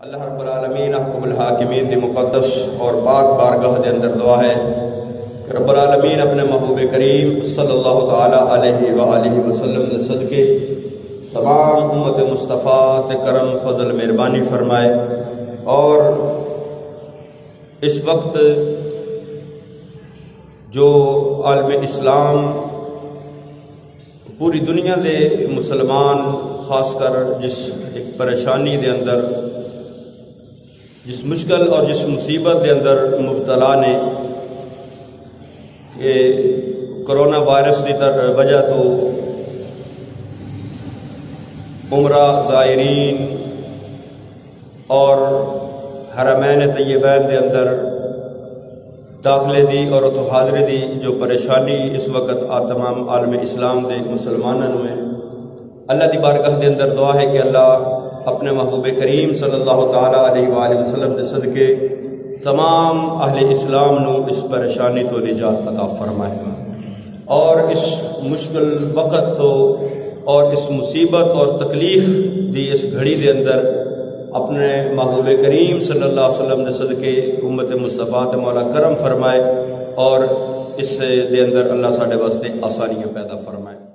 اللہ رب العالمین احکم الحاکمین دی مقدس اور پاک بارگاہ دے اندر دعا ہے کہ رب العالمین اپنے محبوب کریم صلی اللہ تعالی علیہ وآلہ وسلم نے صدقے تمام امت مصطفیٰ تے کرم فضل مہربانی فرمائے اور اس وقت جو عالم اسلام پوری دنیا دے مسلمان خاص کر جس ایک پریشانی دے اندر جس مشکل اور جس مصیبت دے اندر مبتلا نے کہ کرونا وائرس کی وجہ تو عمرہ زائرین اور حرمین طیبین دے اندر داخلے دی اور اتو حاضری دی جو پریشانی اس وقت تمام عالم اسلام دے مسلمانوں میں اللہ دی بارگاہ دے اندر دعا ہے کہ اللہ اپنے محبوب کریم صلی اللہ تعالی علیہ وآلہ وسلم دے صدقے تمام اہل اسلام نو اس پریشانی تو نجات عطا فرمائے اور اس مشکل وقت تو اور اس مصیبت اور تکلیف دی اس گھڑی دے اندر اپنے محبوب کریم صلی اللہ علیہ وسلم دے صدقے امت مصطفیٰ تے مولا کرم فرمائے اور اس دے اندر اللہ ساڈے واسطے آسانیاں پیدا فرمائے۔